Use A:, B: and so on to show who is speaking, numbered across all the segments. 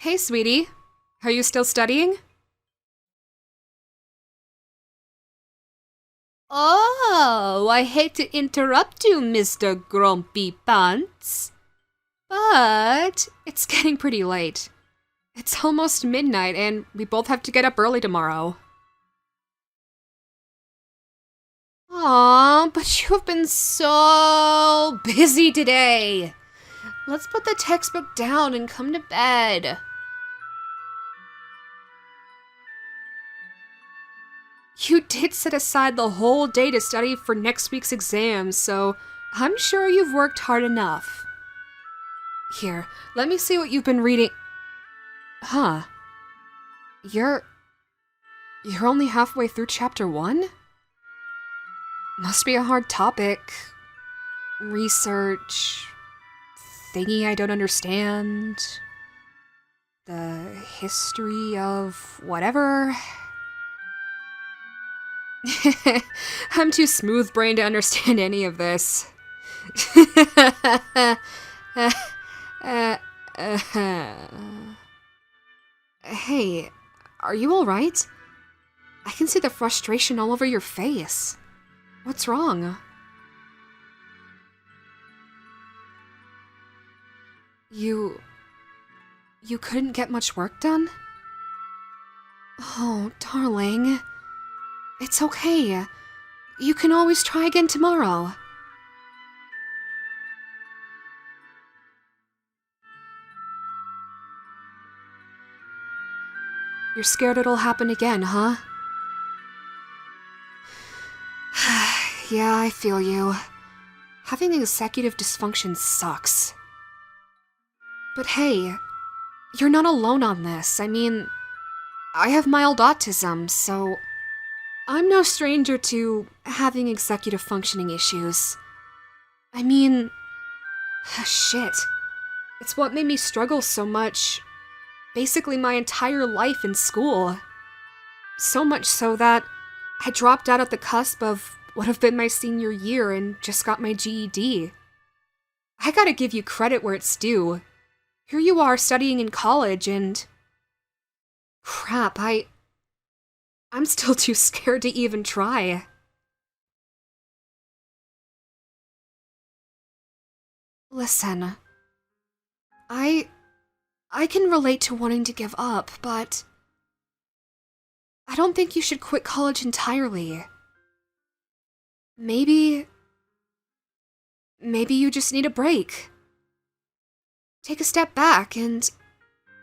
A: Hey, sweetie. Are you still studying? Oh, I hate to interrupt you, Mr. Grumpy Pants. But it's getting pretty late. It's almost midnight and we both have to get up early tomorrow. Aw, but you have been so busy today. Let's put the textbook down and come to bed. You did set aside the whole day to study for next week's exams, so I'm sure you've worked hard enough. Here, let me see what you've been reading. Huh. You're only halfway through chapter 1? Must be a hard topic. Research. Thingy I don't understand. The history of whatever. I'm too smooth-brained to understand any of this. Hey, are you alright? I can see the frustration all over your face. What's wrong? You couldn't get much work done? Oh, darling. It's okay. You can always try again tomorrow. You're scared it'll happen again, huh? Yeah, I feel you. Having executive dysfunction sucks. But hey, you're not alone on this. I mean, I have mild autism, so I'm no stranger to having executive functioning issues. I mean, shit. It's what made me struggle so much, basically my entire life in school. So much so that I dropped out at the cusp of what have been my senior year and just got my GED. I gotta give you credit where it's due. Here you are studying in college and... Crap, I'm still too scared to even try. Listen, I can relate to wanting to give up, but I don't think you should quit college entirely. Maybe you just need a break. Take a step back and,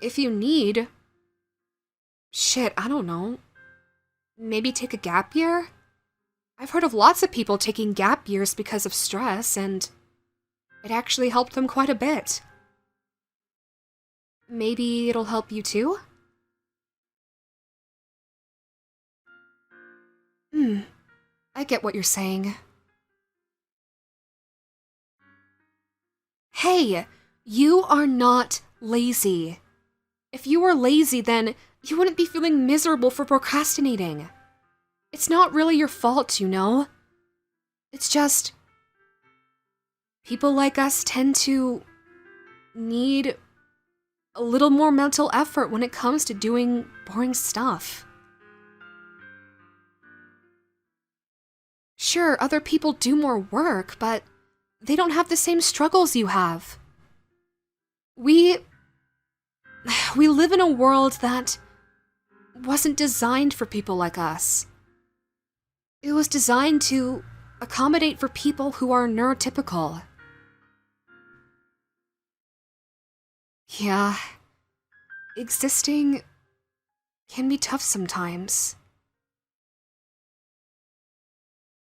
A: if you need, shit, I don't know, maybe take a gap year? I've heard of lots of people taking gap years because of stress, and it actually helped them quite a bit. Maybe it'll help you too? I get what you're saying. Hey, you are not lazy. If you were lazy, then you wouldn't be feeling miserable for procrastinating. It's not really your fault, you know? It's just... people like us tend to need a little more mental effort when it comes to doing boring stuff. Sure, other people do more work, but they don't have the same struggles you have. We live in a world that wasn't designed for people like us. It was designed to accommodate for people who are neurotypical. Yeah, existing can be tough sometimes.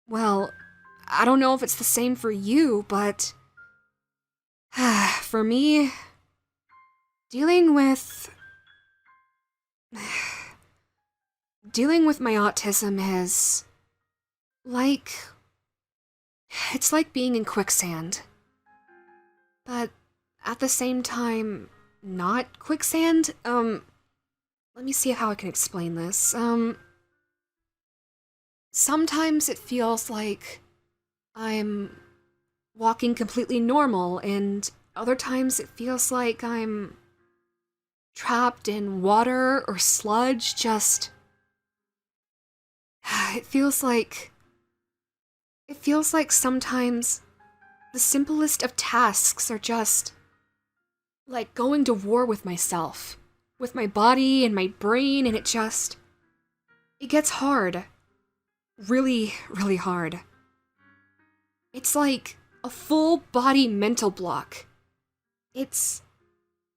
A: Well, I don't know if it's the same for you, but for me, dealing with my autism is it's like being in quicksand. But at the same time, not quicksand. Let me see how I can explain this. Sometimes it feels like I'm walking completely normal, and other times it feels like I'm trapped in water or sludge, just... It feels like sometimes the simplest of tasks are just like going to war with myself, with my body and my brain, and it gets hard. Really, really hard. It's like a full body mental block. It's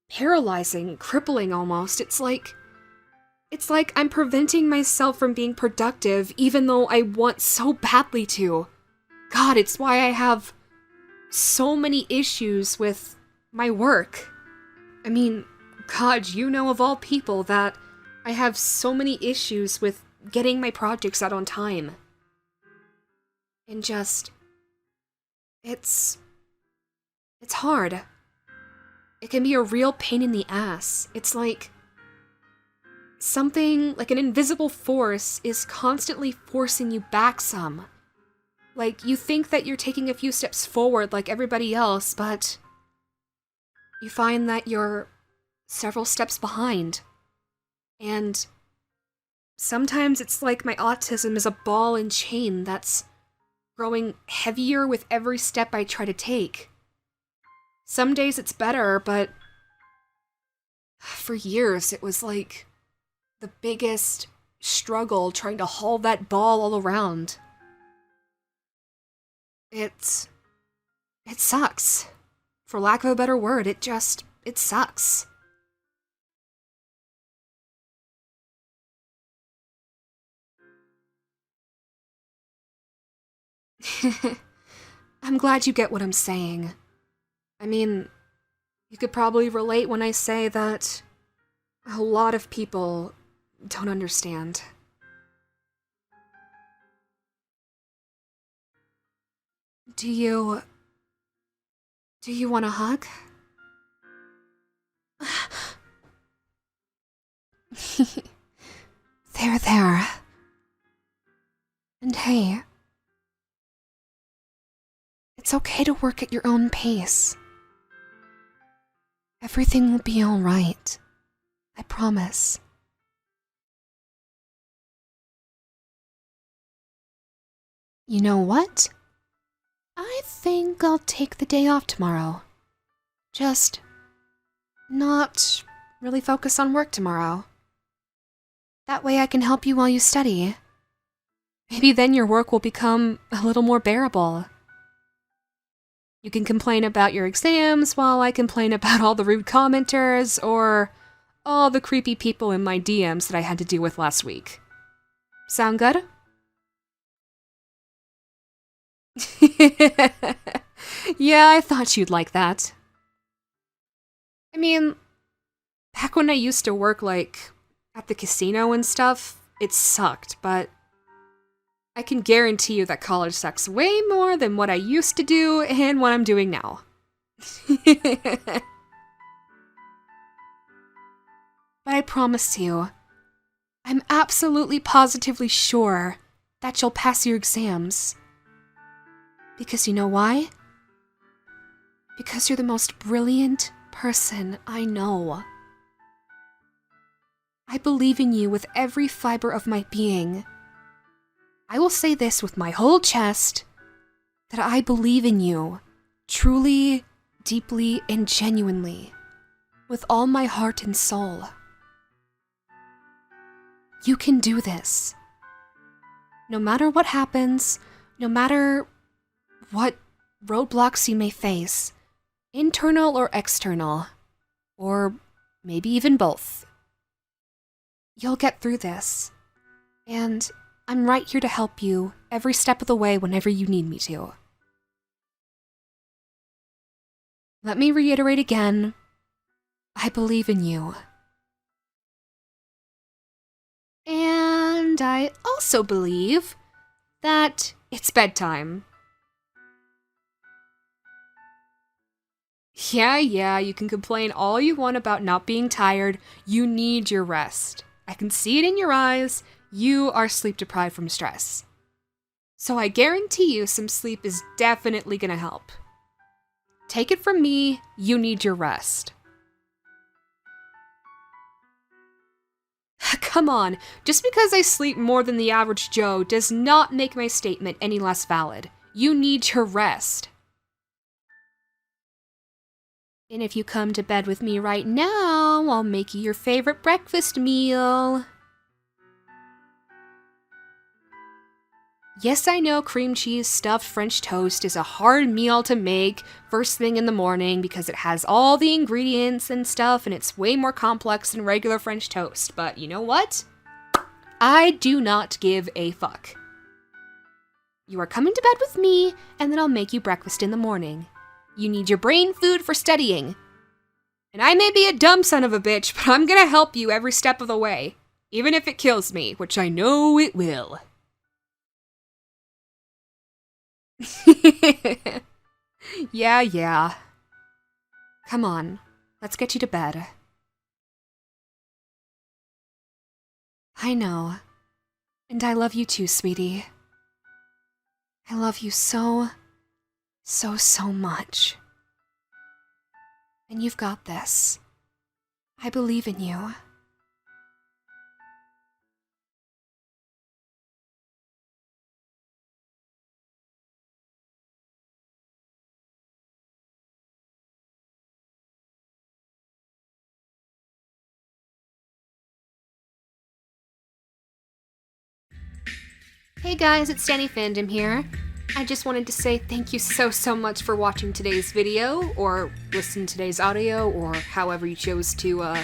A: paralyzing, crippling almost. It's like I'm preventing myself from being productive even though I want so badly to. God, it's why I have so many issues with my work. I mean, God, you know of all people that I have so many issues with getting my projects out on time. And just... It's hard. It can be a real pain in the ass. It's like... something like an invisible force is constantly forcing you back some. Like, you think that you're taking a few steps forward like everybody else, but you find that you're several steps behind. And sometimes it's like my autism is a ball and chain that's growing heavier with every step I try to take. Some days it's better, but for years it was like the biggest struggle trying to haul that ball all around. It sucks. For lack of a better word, it sucks. I'm glad you get what I'm saying. I mean, you could probably relate when I say that a lot of people don't understand. Do you want a hug? There. And hey, it's okay to work at your own pace. Everything will be all right. I promise. You know what? I think I'll take the day off tomorrow. Just not really focus on work tomorrow. That way I can help you while you study. Maybe then your work will become a little more bearable. You can complain about your exams while I complain about all the rude commenters or all the creepy people in my DMs that I had to deal with last week. Sound good? Yeah, I thought you'd like that. I mean, back when I used to work, like, at the casino and stuff, it sucked, but I can guarantee you that college sucks way more than what I used to do and what I'm doing now. But I promise you, I'm absolutely positively sure that you'll pass your exams. Because you know why? Because you're the most brilliant person I know. I believe in you with every fiber of my being. I will say this with my whole chest, that I believe in you, truly, deeply, and genuinely, with all my heart and soul. You can do this. No matter what happens, no matter what roadblocks you may face, internal or external, or maybe even both. You'll get through this, and I'm right here to help you every step of the way whenever you need me to. Let me reiterate again, I believe in you. And I also believe that it's bedtime. Yeah, you can complain all you want about not being tired. You need your rest. I can see it in your eyes. You are sleep deprived from stress. So I guarantee you some sleep is definitely gonna help. Take it from me, you need your rest. come on. Just because I sleep more than the average Joe does not make my statement any less valid. You need your rest. And if you come to bed with me right now, I'll make you your favorite breakfast meal. Yes, I know cream cheese stuffed French toast is a hard meal to make first thing in the morning because it has all the ingredients and stuff and it's way more complex than regular French toast. But you know what? I do not give a fuck. You are coming to bed with me, and then I'll make you breakfast in the morning. You need your brain food for studying. And I may be a dumb son of a bitch, but I'm gonna help you every step of the way. Even if it kills me, which I know it will. Yeah. Come on, let's get you to bed. I know. And I love you too, sweetie. I love you so much. And you've got this. I believe in you. Hey guys, it's DanniFandom here. I just wanted to say thank you so much for watching today's video, or listen to today's audio, or however you chose to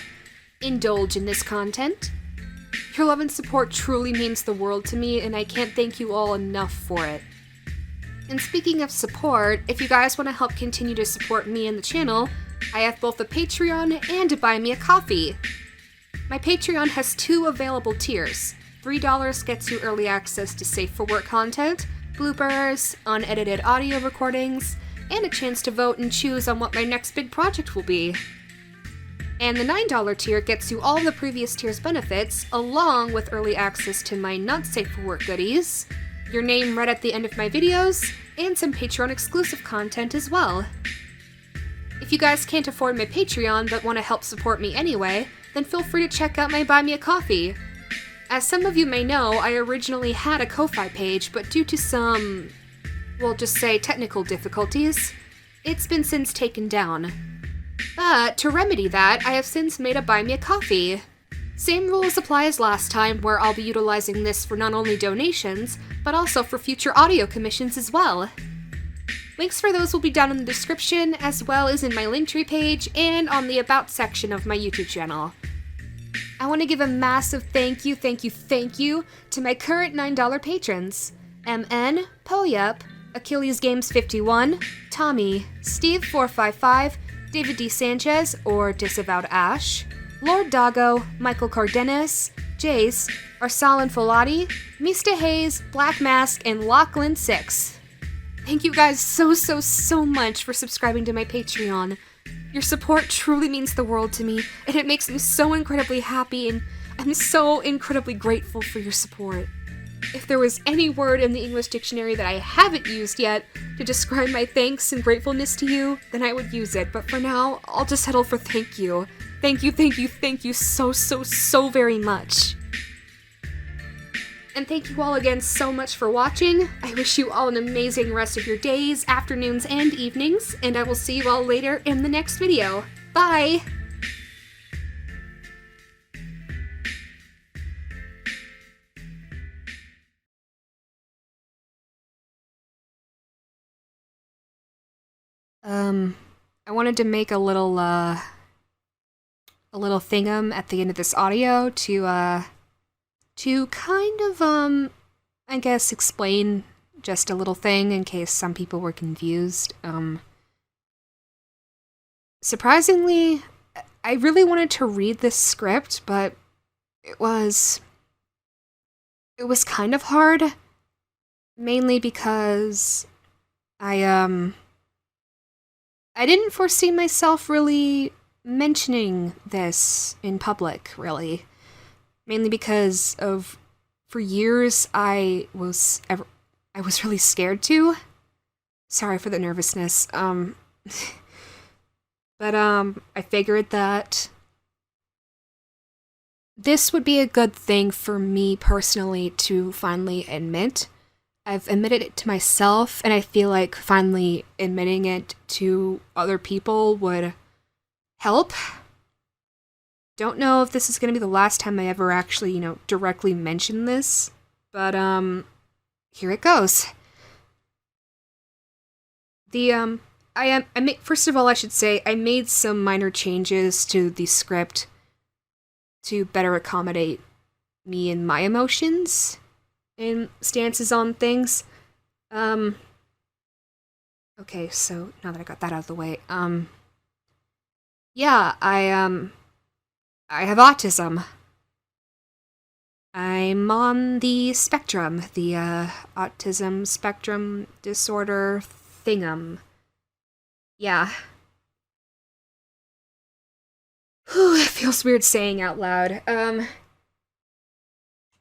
A: indulge in this content. Your love and support truly means the world to me, and I can't thank you all enough for it. And speaking of support, if you guys want to help continue to support me and the channel, I have both a Patreon and a Buy Me a Coffee. My Patreon has 2 available tiers. $3 gets you early access to Safe for Work content, bloopers, unedited audio recordings, and a chance to vote and choose on what my next big project will be. And the $9 tier gets you all the previous tier's benefits, along with early access to my not safe for work goodies, your name read at the end of my videos, and some Patreon exclusive content as well. If you guys can't afford my Patreon but want to help support me anyway, then feel free to check out my Buy Me a Coffee. As some of you may know, I originally had a Ko-Fi page, but due to some, we'll just say technical difficulties, it's been since taken down. But to remedy that, I have since made a Buy Me a Coffee. Same rules apply as last time, where I'll be utilizing this for not only donations, but also for future audio commissions as well. Links for those will be down in the description, as well as in my Linktree page and on the About section of my YouTube channel. I want to give a massive thank you to my current $9 patrons. MN, Poyup, Achilles Games 51, Tommy, Steve455, David D. Sanchez, or Disavowed Ash, Lord Doggo, Michael Cardenas, Jace, Arsalan Folati, Mista Hayes, Black Mask, and Lachlan6. Thank you guys so much for subscribing to my Patreon. Your support truly means the world to me, and it makes me so incredibly happy, and I'm so incredibly grateful for your support. If there was any word in the English dictionary that I haven't used yet to describe my thanks and gratefulness to you, then I would use it, but for now, I'll just settle for thank you. Thank you so very much. And thank you all again so much for watching. I wish you all an amazing rest of your days, afternoons, and evenings, and I will see you all later in the next video. Bye! I wanted to make a little thingum at the end of this audio to kind of, I guess, explain just a little thing in case some people were confused. Surprisingly, I really wanted to read this script, but it was kind of hard, mainly because I didn't foresee myself really mentioning this in public, really. Mainly because for years, I was really scared to. Sorry for the nervousness. But I figured that this would be a good thing for me personally to finally admit. I've admitted it to myself, and I feel like finally admitting it to other people would help. Don't know if this is going to be the last time I ever actually, directly mention this, but, here it goes. First of all, I should say, I made some minor changes to the script to better accommodate me and my emotions and stances on things. Okay, so now that I got that out of the way, yeah, I have autism. I'm on the spectrum, the, autism spectrum disorder thingum. Yeah. Whew, it feels weird saying out loud.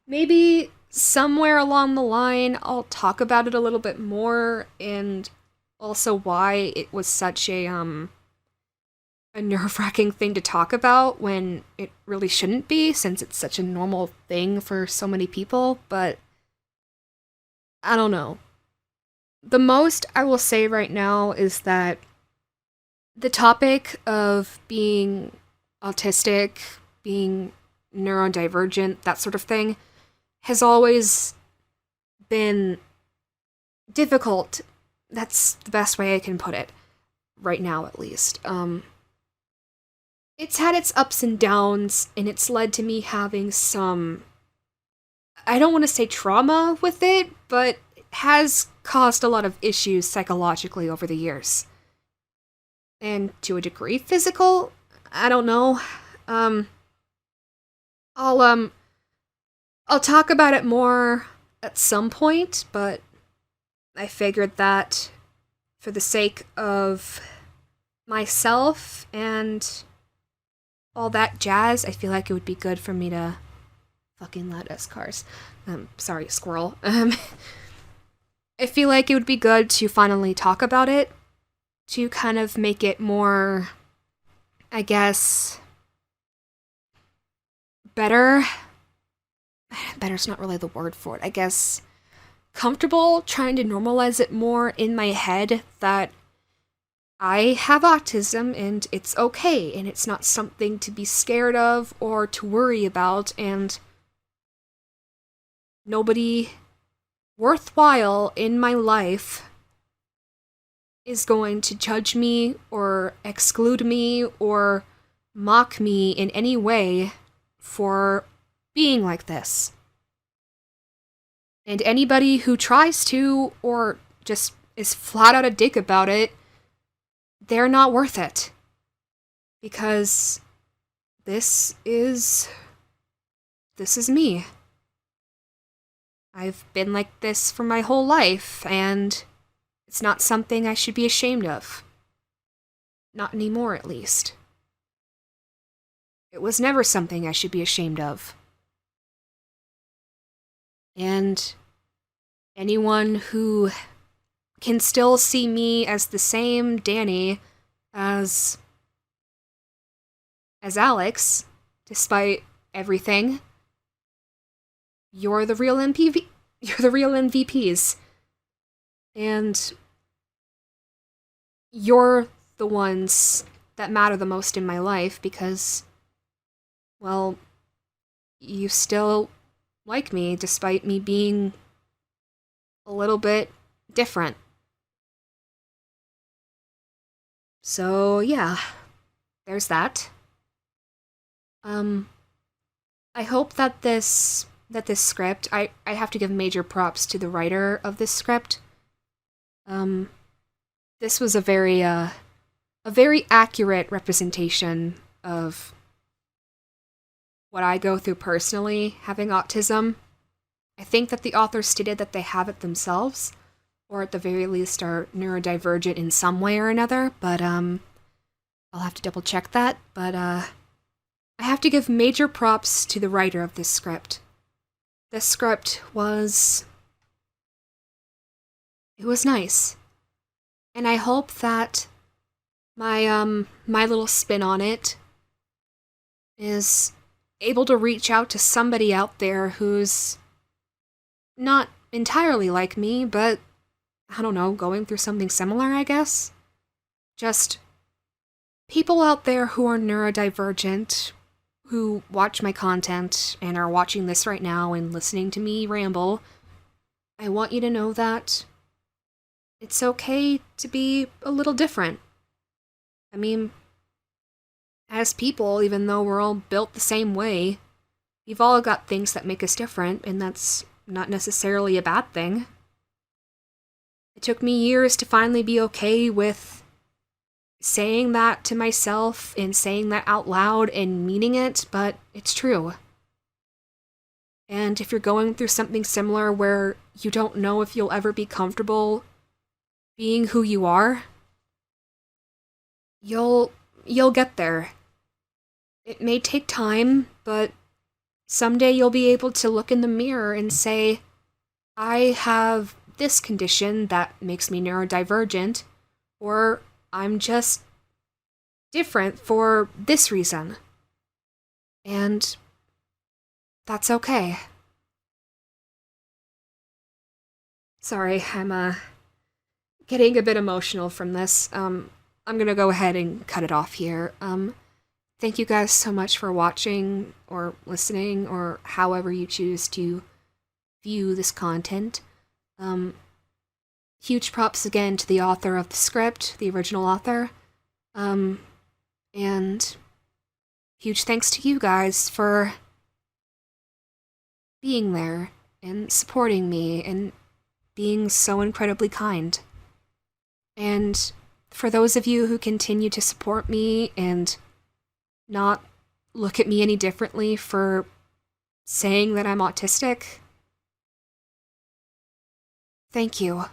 A: Maybe somewhere along the line I'll talk about it a little bit more, and also why it was such a nerve-wracking thing to talk about when it really shouldn't be, since it's such a normal thing for so many people, but I don't know. The most I will say right now is that the topic of being autistic, being neurodivergent, that sort of thing, has always been difficult. That's the best way I can put it, right now at least. It's had its ups and downs, and it's led to me having some, I don't want to say trauma with it, but it has caused a lot of issues psychologically over the years. And to a degree, physical? I don't know. I'll talk about it more at some point, but I figured that for the sake of myself and all that jazz, I feel like it would be good for me to fucking loud as cars. Sorry, squirrel. I feel like it would be good to finally talk about it, to kind of make it more, I guess, better. Better's not really the word for it. I guess comfortable, trying to normalize it more in my head that I have autism and it's okay and it's not something to be scared of or to worry about, and nobody worthwhile in my life is going to judge me or exclude me or mock me in any way for being like this. And anybody who tries to, or just is flat out a dick about it, they're not worth it. Because this is me. I've been like this for my whole life, and it's not something I should be ashamed of. Not anymore, at least. It was never something I should be ashamed of. And anyone who can still see me as the same Danny as Alex, despite everything, you're the real MPV. You're the real MVPs. And you're the ones that matter the most in my life because, well, you still like me despite me being a little bit different. So, yeah, there's that. I hope that this script, I have to give major props to the writer of this script. This was a very accurate representation of what I go through personally, having autism. I think that the author stated that they have it themselves, or at the very least are neurodivergent in some way or another, but I'll have to double check that, but I have to give major props to the writer of this script. This script was nice. And I hope that my little spin on it is able to reach out to somebody out there who's not entirely like me, but, I don't know, going through something similar, I guess? Just people out there who are neurodivergent, who watch my content and are watching this right now and listening to me ramble, I want you to know that it's okay to be a little different. I mean, as people, even though we're all built the same way, we've all got things that make us different, and that's not necessarily a bad thing. It took me years to finally be okay with saying that to myself and saying that out loud and meaning it, but it's true. And if you're going through something similar where you don't know if you'll ever be comfortable being who you are, you'll get there. It may take time, but someday you'll be able to look in the mirror and say, I have this condition that makes me neurodivergent, or I'm just different for this reason. And that's okay. Sorry, I'm getting a bit emotional from this. I'm gonna go ahead and cut it off here. Thank you guys so much for watching or listening or however you choose to view this content. Huge props again to the author of the script, the original author. And huge thanks to you guys for being there and supporting me and being so incredibly kind. And for those of you who continue to support me and not look at me any differently for saying that I'm autistic, thank you.